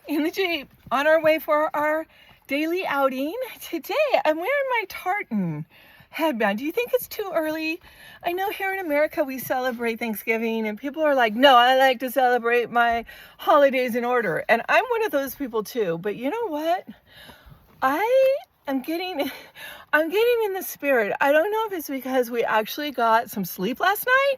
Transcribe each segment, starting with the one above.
in the Jeep on our way for our daily outing. Today I'm wearing my tartan headband. Do you think it's too early? I know here in America we celebrate Thanksgiving and people are like, no, I like to celebrate my holidays in order. And I'm one of those people too. But you know what? I'm getting in the spirit. I don't know if it's because we actually got some sleep last night.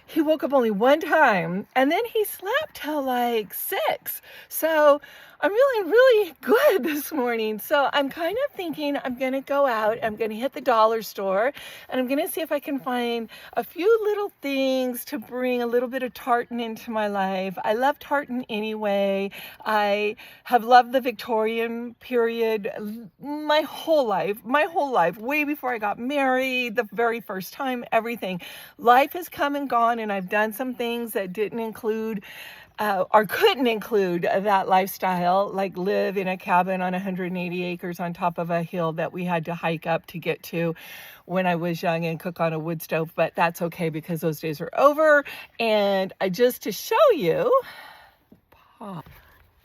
He woke up only one time and then he slept till like 6. So I'm really good this morning. So I'm kind of thinking I'm going to go out, I'm going to hit the dollar store, and I'm going to see if I can find a few little things to bring a little bit of tartan into my life. I love tartan anyway. I have loved the Victorian period my whole life, way before I got married, the very first time, everything. Life has come and gone, and I've done some things that didn't include or couldn't include that lifestyle, like live in a cabin on 180 acres on top of a hill that we had to hike up to get to when I was young and cook on a wood stove. But that's okay because those days are over. And just to show you,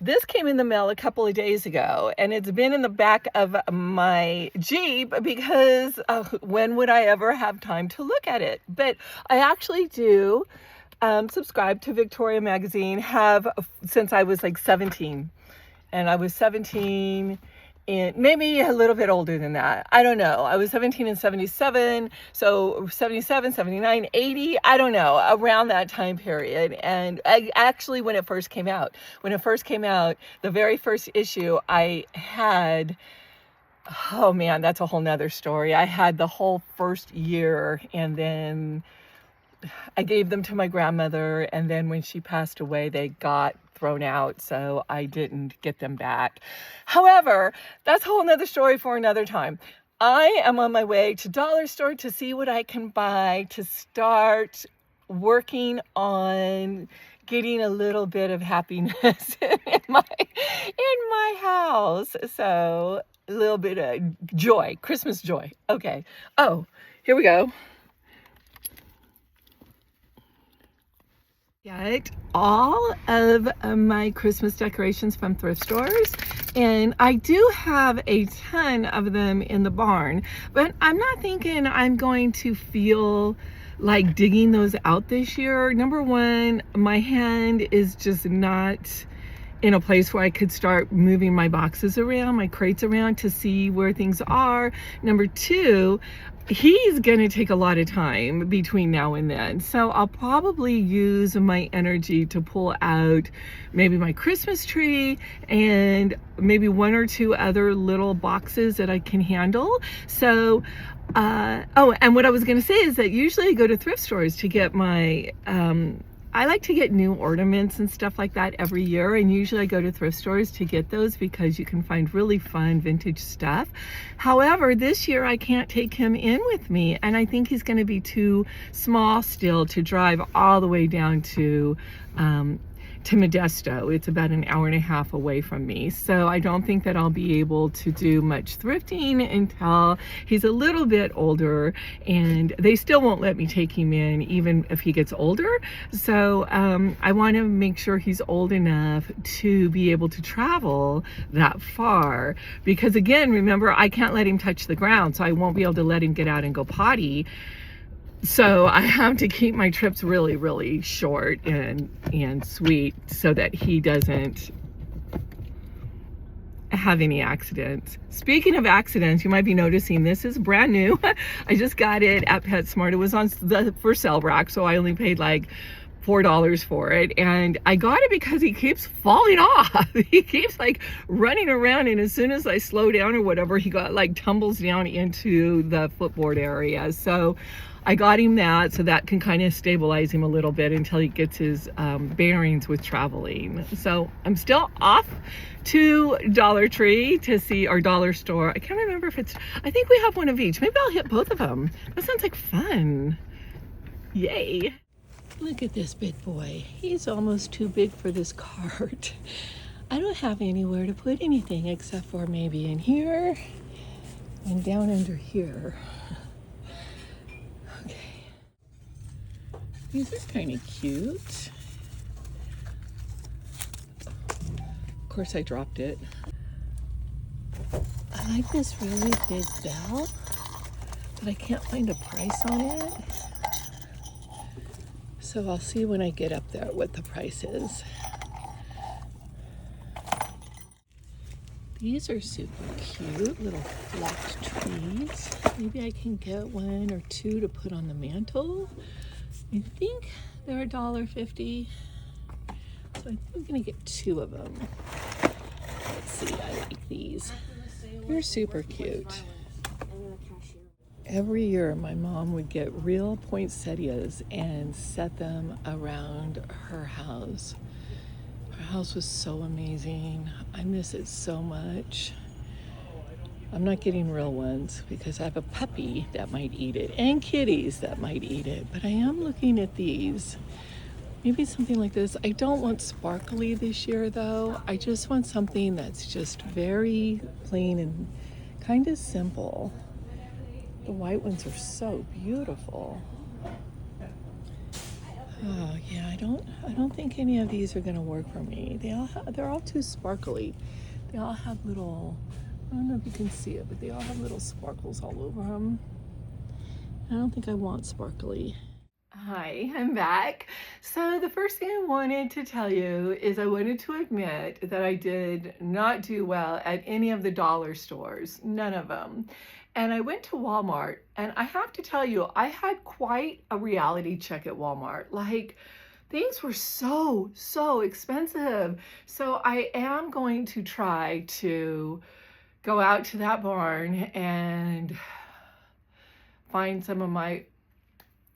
this came in the mail a couple of days ago, and it's been in the back of my Jeep because when would I ever have time to look at it? But I actually do subscribe to Victoria magazine, have since I was like 17, and I was 17 and maybe a little bit older than that. I don't know. I was 17 in 77, so 77, 79, 80, I don't know, around that time period. And actually when it first came out, the very first issue I had, oh man, that's a whole nother story. I had the whole first year, and then I gave them to my grandmother, and then when she passed away, they got thrown out, so I didn't get them back. However, that's a whole nother story for another time. I am on my way to dollar store to see what I can buy to start working on getting a little bit of happiness in my house. So a little bit of joy, Christmas joy. Okay. Oh, here we go. Got all of my Christmas decorations from thrift stores, and I do have a ton of them in the barn, but I'm not thinking I'm going to feel like digging those out this year. Number one, my hand is just not in a place where I could start moving my boxes around, my crates around to see where things are. Number two, he's gonna take a lot of time between now and then. So I'll probably use my energy to pull out maybe my Christmas tree and maybe one or two other little boxes that I can handle. So, oh, and what I was gonna say is that usually I go to thrift stores to get my, I like to get new ornaments and stuff like that every year, and usually I go to thrift stores to get those because you can find really fun vintage stuff. However, this year I can't take him in with me, and I think he's going to be too small still to drive all the way down to Modesto. It's about an hour and a half away from me, so I don't think that I'll be able to do much thrifting until he's a little bit older, and they still won't let me take him in even if he gets older. So I want to make sure he's old enough to be able to travel that far, because again, remember, I can't let him touch the ground, so I won't be able to let him get out and go potty. So I have to keep my trips really short and sweet so that he doesn't have any accidents. Speaking of accidents, you might be noticing this is brand new. I just got it at PetSmart. It was on the for sale rack, so I only paid like $4 for it, and I got it because he keeps falling off. He keeps like running around, and as soon as I slow down or whatever, he tumbles down into the footboard area. So I got him that, so that can kind of stabilize him a little bit until he gets his bearings with traveling. So I'm still off to Dollar Tree to see our dollar store. I can't remember if I think we have one of each. Maybe I'll hit both of them. That sounds like fun. Yay. Look at this big boy. He's almost too big for this cart. I don't have anywhere to put anything except for maybe in here and down under here. Okay. These are kind of cute. Of course I dropped it. I like this really big bell, but I can't find a price on it. So I'll see when I get up there what the price is. These are super cute, little flecked trees. Maybe I can get one or two to put on the mantle. I think they're $1.50. So I think I'm gonna get 2 of them. Let's see, I like these. They're super cute. Every year my mom would get real poinsettias and set them around her house. Her house was so amazing. I miss it so much. I'm not getting real ones because I have a puppy that might eat it and kitties that might eat it, but I am looking at these. Maybe something like this. I don't want sparkly this year though. I just want something that's just very plain and kind of simple. The white ones are so beautiful. Oh yeah, I don't think any of these are gonna work for me. They're all too sparkly. They all have little, I don't know if you can see it, but they all have little sparkles all over them. I don't think I want sparkly. Hi, I'm back. So the first thing I wanted to tell you is I wanted to admit that I did not do well at any of the dollar stores, none of them. And I went to Walmart, and I have to tell you, I had quite a reality check at Walmart. Like, things were so expensive. So I am going to try to go out to that barn and find some of my,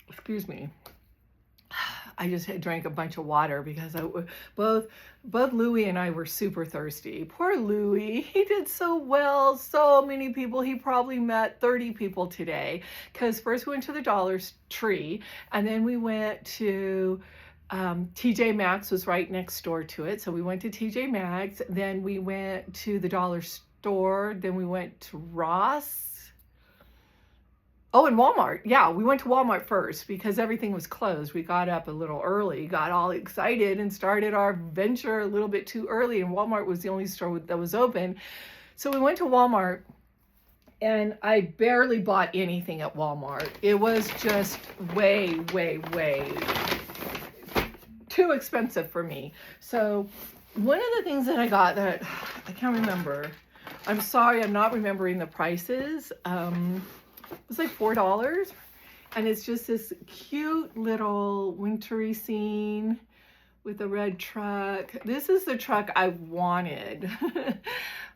excuse me, I just drank a bunch of water because both Louie and I were super thirsty. Poor Louie, he did so well. So many people, he probably met 30 people today. Because first we went to the Dollar Tree, and then we went to TJ Maxx was right next door to it. So we went to TJ Maxx, then we went to the dollar store, then we went to Ross. Oh, and Walmart. Yeah, we went to Walmart first because everything was closed. We got up a little early, got all excited, and started our venture a little bit too early, and Walmart was the only store that was open. So we went to Walmart, and I barely bought anything at Walmart. It was just way too expensive for me. So one of the things that I got that I can't remember, I'm sorry, I'm not remembering the prices. It was like $4, and it's just this cute little wintry scene with a red truck. This is the truck I wanted,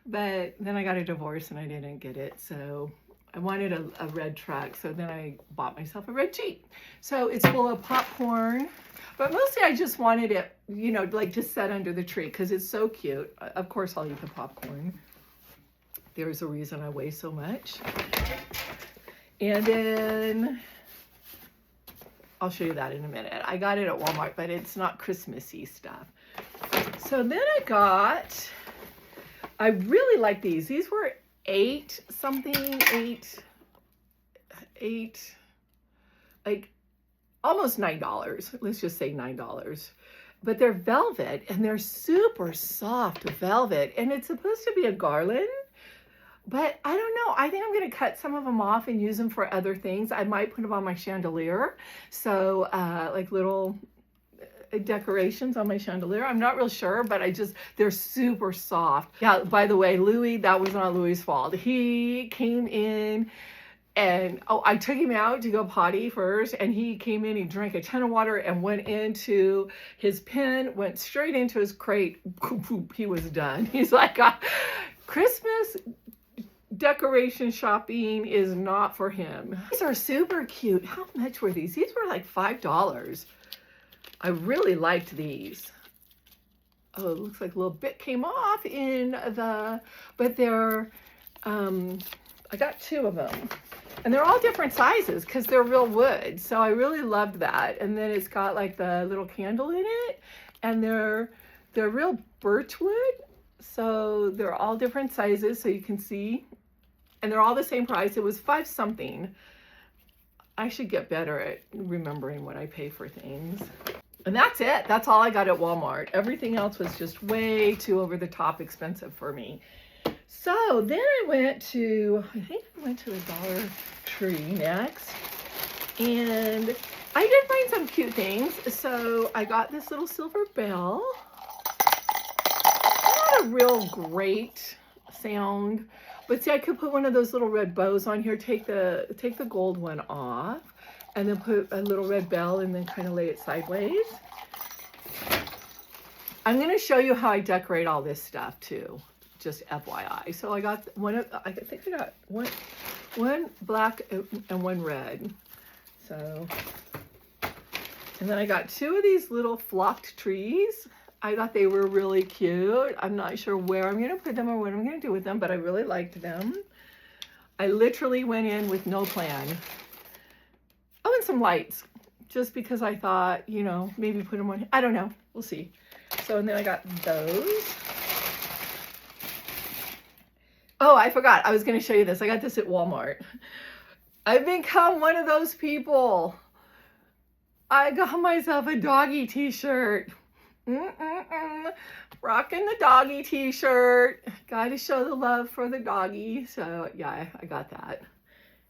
but then I got a divorce and I didn't get it. So I wanted a red truck, so then I bought myself a red Jeep. So it's full of popcorn, but mostly I just wanted it, you know, like just set under the tree because it's so cute. Of course I'll eat the popcorn. There's a reason I weigh so much. And then I'll show you that in a minute. I got it at Walmart, but it's not Christmassy stuff. So then I really like these. These were eight, like almost $9. Let's just say $9. But they're velvet, and they're super soft velvet, and it's supposed to be a garland. But I don't know. I think I'm going to cut some of them off and use them for other things. I might put them on my chandelier. So like little decorations on my chandelier. I'm not real sure, but they're super soft. Yeah, by the way, Louie, that was not Louie's fault. He came in and I took him out to go potty first, and he came in, he drank a ton of water and went into his pen, went straight into his crate. He was done. He's like, Christmas decoration shopping is not for him. These are super cute. How much were these? These were like $5. I really liked these. Oh, it looks like a little bit came off but they're, I got 2 of them. And they're all different sizes because they're real wood. So I really loved that. And then it's got like the little candle in it. And they're real birch wood. So they're all different sizes so you can see. And they're all the same price. It was $5 something. I should get better at remembering what I pay for things. And that's it. That's all I got at Walmart. Everything else was just way too over the top expensive for me. So then I went to the Dollar Tree next. And I did find some cute things. So I got this little silver bell. Not a real great sound. But see, I could put one of those little red bows on here, take the gold one off, and then put a little red bell and then kind of lay it sideways. I'm going to show you how I decorate all this stuff too, just FYI. So I got I think I got one black and one red. So, and then I got two of these little flocked trees. I thought they were really cute. I'm not sure where I'm going to put them or what I'm going to do with them, but I really liked them. I literally went in with no plan. Oh, and some lights, just because I thought, you know, maybe put them on. I don't know. We'll see. So, and then I got those. Oh, I forgot. I was going to show you this. I got this at Walmart. I've become one of those people. I got myself a doggy t-shirt. Rocking the doggy t-shirt. Got to show the love for the doggy. So yeah, I got that.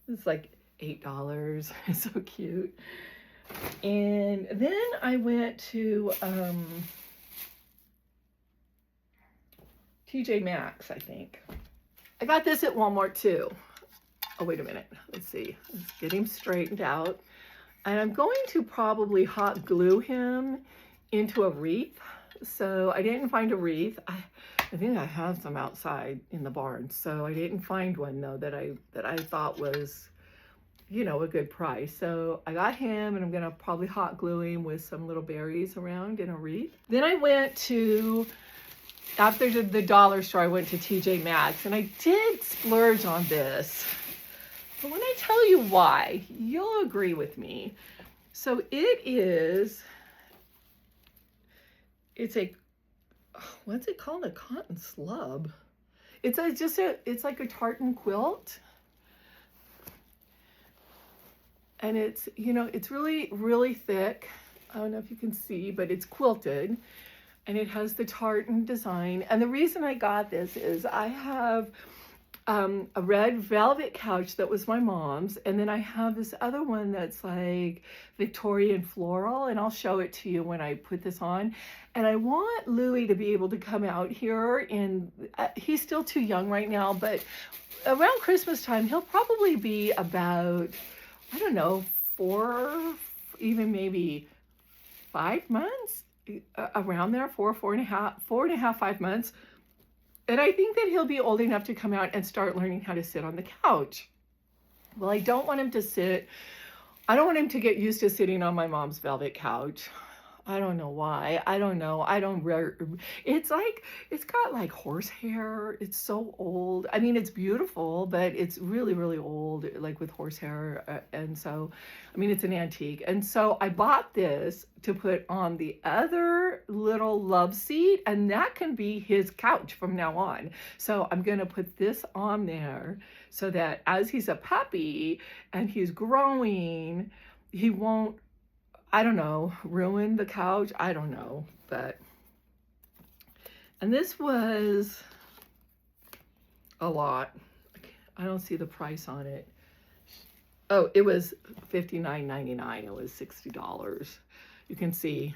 It's like $8. It's so cute. And then I went to TJ Maxx, I think. I got this at Walmart too. Oh, wait a minute. Let's see. Let's get him straightened out. And I'm going to probably hot glue him into a wreath. So I didn't find a wreath. I think I have some outside in the barn. So I didn't find one though that I thought was, you know, a good price. So I got him, and I'm gonna probably hot glue him with some little berries around in a wreath. Then I went to, after the dollar store, I went to TJ Maxx, and I did splurge on this. But when I tell you why, you'll agree with me. So it's a, what's it called? A cotton slub. It's like a tartan quilt. And it's, you know, it's really, really thick. I don't know if you can see, but it's quilted. And it has the tartan design. And the reason I got this is I have a red velvet couch that was my mom's, and then I have this other one that's like Victorian floral, and I'll show it to you when I put this on. And I want Louie to be able to come out here, and he's still too young right now, but around Christmas time he'll probably be about, I don't know, 4, even maybe 5 months, around there, 4.5, 5 months. And I think that he'll be old enough to come out and start learning how to sit on the couch. Well, I don't want him to get used to sitting on my mom's velvet couch. I don't know why. I don't know. It's got like horsehair. It's so old. I mean, it's beautiful, but it's really, really old, like with horsehair. And so, I mean, it's an antique. And so I bought this to put on the other little love seat, and that can be his couch from now on. So I'm going to put this on there so that as he's a puppy and he's growing, he won't, I don't know, ruin the couch. I don't know, but, and this was a lot. I don't see the price on it. Oh, it was $59.99. It was $60. You can see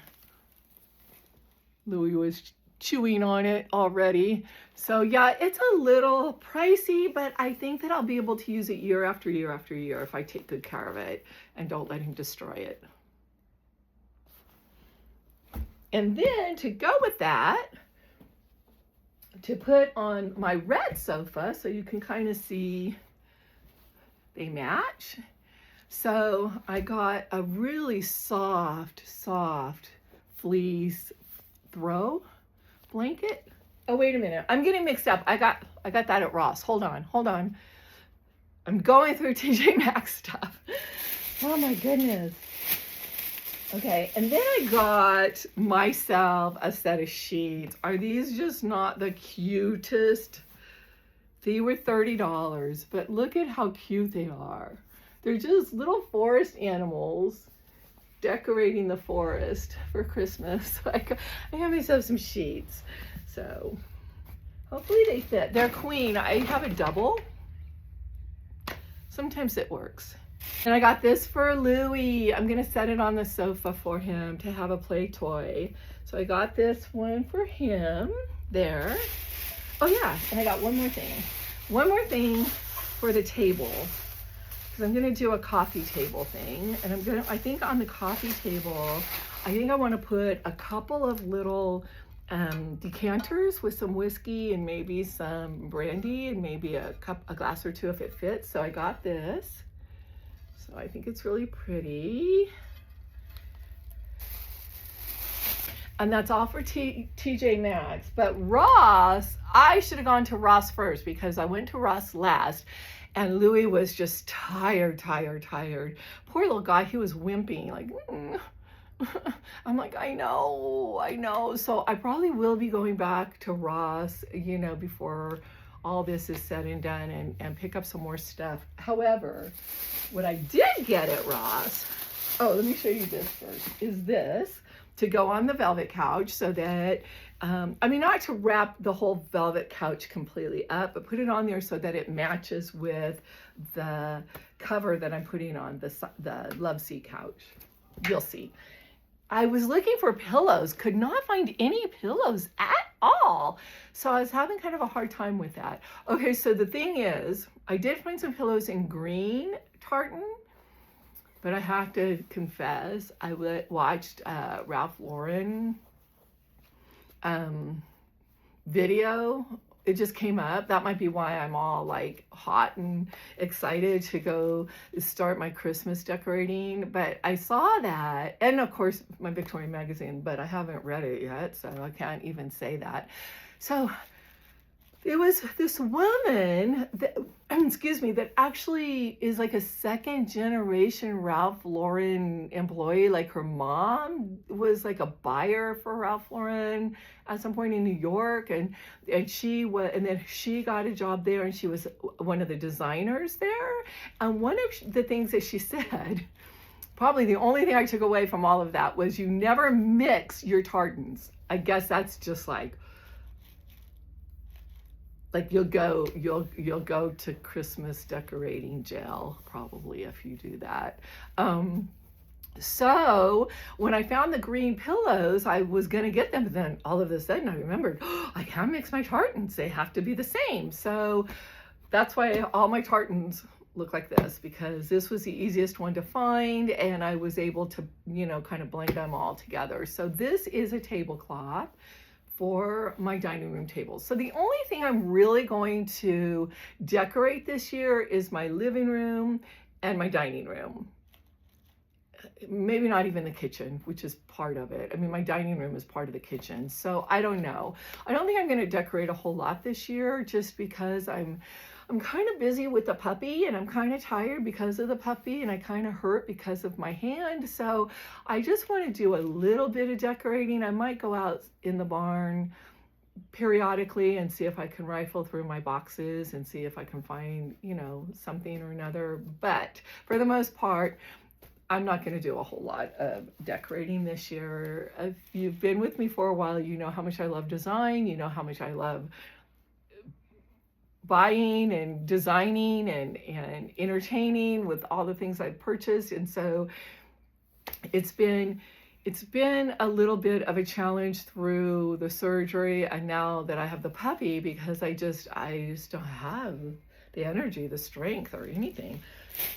Louis was chewing on it already. So yeah, it's a little pricey, but I think that I'll be able to use it year after year after year if I take good care of it and don't let him destroy it. And then to go with that, to put on my red sofa, so you can kind of see they match. So I got a really soft fleece throw blanket. Oh, wait a minute. I'm getting mixed up. I got that at Ross. Hold on. I'm going through TJ Maxx stuff. Oh my goodness. Okay, and then I got myself a set of sheets. Are these just not the cutest? They were $30, but look at how cute they are. They're just little forest animals decorating the forest for Christmas. So I got myself some sheets. So hopefully they fit. They're queen. I have a double. Sometimes it works. And I got this for Louie. I'm gonna set it on the sofa for him to have a play toy. So I got this one for him there. Oh yeah, and I got one more thing. One more thing for the table. Because I'm gonna do a coffee table thing. And I think on the coffee table, I think I wanna put a couple of little decanters with some whiskey and maybe some brandy and maybe a glass or two if it fits. So I got this. So I think it's really pretty. And that's all for TJ Maxx. But Ross, I should have gone to Ross first because I went to Ross last and Louis was just tired. Poor little guy, he was wimping like, I'm like, I know. So I probably will be going back to Ross, you know, before all this is said and done and pick up some more stuff. However, what I did get at Ross, oh, let me show you this first, is this to go on the velvet couch so that, I mean, not to wrap the whole velvet couch completely up, but put it on there so that it matches with the cover that I'm putting on the Love Seat couch. You'll see. I was looking for pillows, could not find any pillows at all. So I was having kind of a hard time with that. Okay, so the thing is, I did find some pillows in green tartan, but I have to confess, I watched Ralph Lauren video. It just came up. That might be why I'm all like hot and excited to go start my Christmas decorating. But I saw that, and of course my Victorian magazine, but I haven't read it yet, so I can't even say that. So it was this woman that, excuse me, that actually is like a second generation Ralph Lauren employee. Like her mom was like a buyer for Ralph Lauren at some point in New York, and then she got a job there, and she was one of the designers there. And one of the things that she said, probably the only thing I took away from all of that, was you never mix your tartans. I guess that's just like you'll go to Christmas decorating jail probably if you do that. So when I found the green pillows, I was gonna get them, but then all of a sudden I remembered, I can't mix my tartans, they have to be the same. So that's why all my tartans look like this, because this was the easiest one to find, and I was able to, you know, kind of blend them all together. So this is a tablecloth for my dining room table. So the only thing I'm really going to decorate this year is my living room and my dining room. Maybe not even the kitchen, which is part of it. I mean, my dining room is part of the kitchen. So I don't know. I don't think I'm going to decorate a whole lot this year, just because I'm kind of busy with the puppy, and I'm kind of tired because of the puppy, and I kind of hurt because of my hand. So I just want to do a little bit of decorating. I might go out in the barn periodically and see if I can rifle through my boxes and see if I can find, you know, something or another. But for the most part, I'm not going to do a whole lot of decorating this year. If you've been with me for a while, you know how much I love design. You know how much I love buying and designing and entertaining with all the things I've purchased. And so it's been a little bit of a challenge through the surgery, and now that I have the puppy, because I just don't have the energy, the strength, or anything.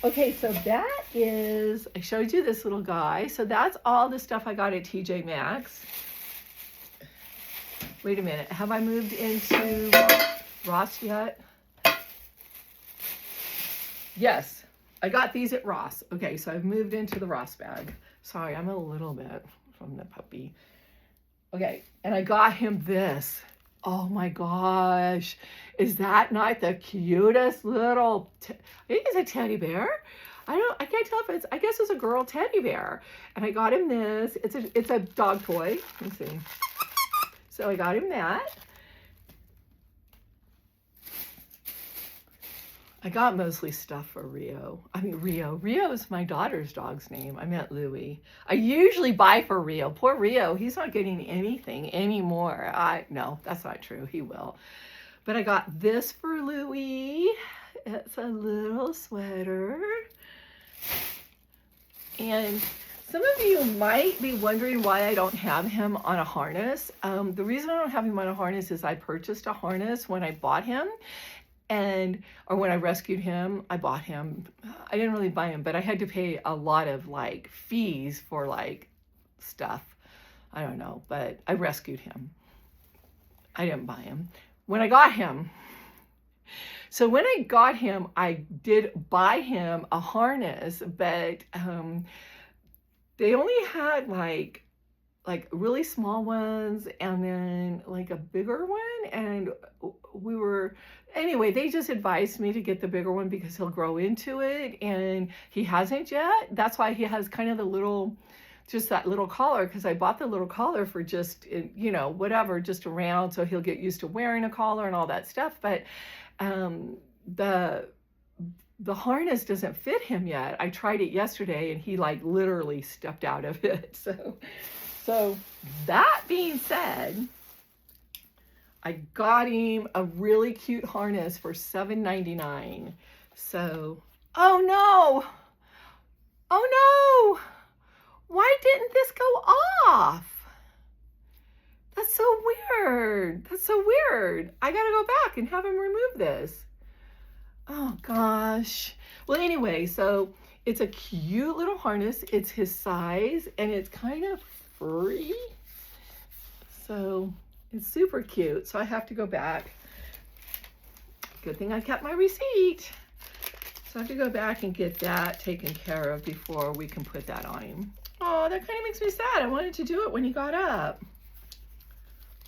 Okay, so that is, I showed you this little guy. So that's all the stuff I got at TJ Maxx. Wait a minute, have I moved into Ross yet? Yes, I got these at Ross. Okay, so I've moved into the Ross bag. Sorry, I'm a little bit from the puppy. Okay, and I got him this. Oh my gosh, is that not the cutest little, I think it's a teddy bear. I can't tell if I guess it's a girl teddy bear. And I got him this, it's a dog toy. Let's see. So I got him that. I got mostly stuff for Rio. I mean, Rio. Rio is my daughter's dog's name. I meant Louie. I usually buy for Rio. Poor Rio, he's not getting anything anymore. No, that's not true. He will. But I got this for Louie. It's a little sweater. And some of you might be wondering why I don't have him on a harness. The reason I don't have him on a harness is I purchased a harness when I bought him. Or when I rescued him, I bought him. I didn't really buy him, but I had to pay a lot of like fees for like stuff. I don't know, but I rescued him. I didn't buy him. When I got him, I did buy him a harness, but they only had like really small ones and then like a bigger one, and anyway, they just advised me to get the bigger one because he'll grow into it, and he hasn't yet. That's why he has kind of that little collar, because I bought the little collar for just, whatever, just around, so he'll get used to wearing a collar and all that stuff. But the harness doesn't fit him yet. I tried it yesterday and he like literally stepped out of it. So that being said, I got him a really cute harness for $7.99. So, oh no! Why didn't this go off? That's so weird. I gotta go back and have him remove this. Oh gosh. Well, anyway, so it's a cute little harness. It's his size and it's kind of furry. So it's super cute. So I have to go back. Good thing I kept my receipt. So I have to go back and get that taken care of before we can put that on him. Oh, that kind of makes me sad. I wanted to do it when he got up.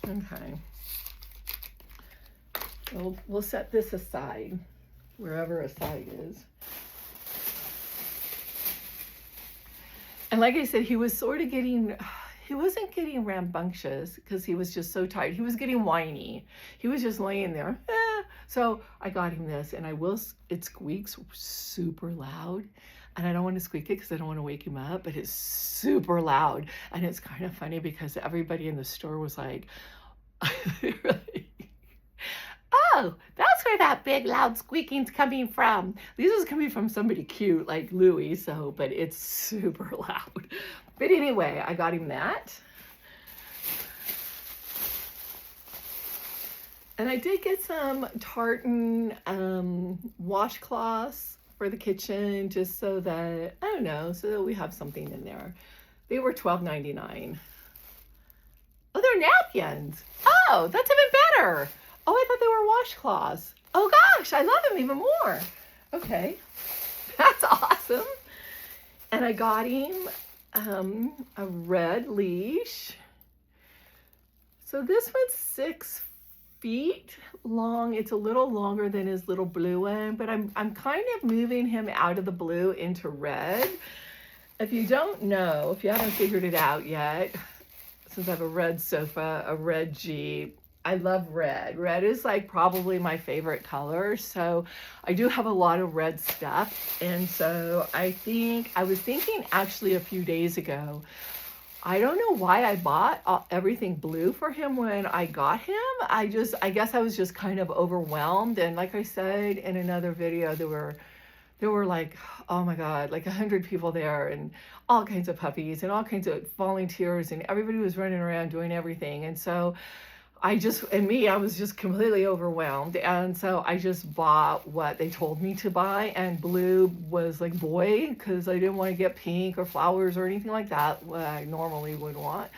Okay. We'll set this aside, wherever aside is. And like I said, he was sort of he wasn't getting rambunctious because he was just so tired. He was getting whiny. He was just laying there. So I got him this, and it squeaks super loud. And I don't want to squeak it because I don't want to wake him up, but it's super loud. And it's kind of funny because everybody in the store was like, oh, that's where that big loud squeaking's coming from. This is coming from somebody cute like Louie, but it's super loud. But anyway, I got him that. And I did get some tartan washcloths for the kitchen, just so that, I don't know, so that we have something in there. They were $12.99. Oh, they're napkins. Oh, that's even better. Oh, I thought they were washcloths. Oh gosh, I love them even more. Okay, that's awesome. And I got him a red leash. So this one's 6 feet long. It's a little longer than his little blue one, but I'm kind of moving him out of the blue into red. If you don't know, if you haven't figured it out yet, since I have a red sofa, a red Jeep, I love red. Red is like probably my favorite color. So I do have a lot of red stuff. And so I was thinking actually a few days ago, I don't know why I bought everything blue for him when I got him. I guess I was just kind of overwhelmed. And like I said in another video, there were like, oh my God, like 100 people there and all kinds of puppies and all kinds of volunteers, and everybody was running around doing everything. And so I was just completely overwhelmed. And so I just bought what they told me to buy, and blue was like boy, because I didn't want to get pink or flowers or anything like that, what I normally would want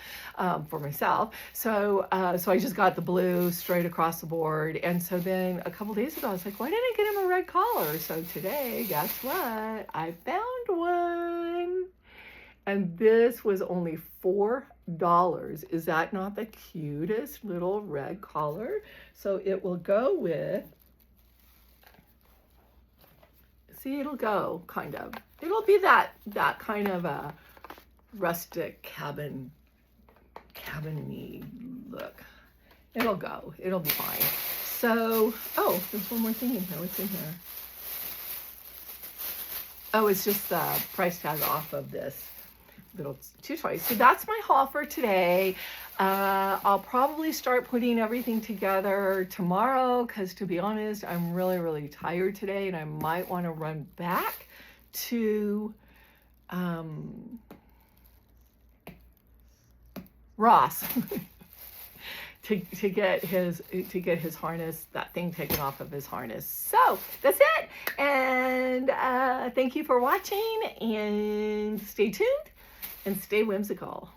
for myself. So I just got the blue straight across the board. And so then a couple days ago, I was like, why didn't I get him a red collar? So today, guess what? I found one. And this was only $4. Is that not the cutest little red collar? So it will go with, see, it'll go kind of, it'll be that kind of a rustic cabin-y look. It'll go, it'll be fine. So, oh, there's one more thing in here. What's in here? Oh, it's just the price tag off of this little 2 toys. So that's my haul for today. I'll probably start putting everything together tomorrow because, to be honest, I'm really, really tired today, and I might want to run back to Ross to get his harness, that thing taken off of his harness. So that's it, and thank you for watching, and stay tuned and stay whimsical.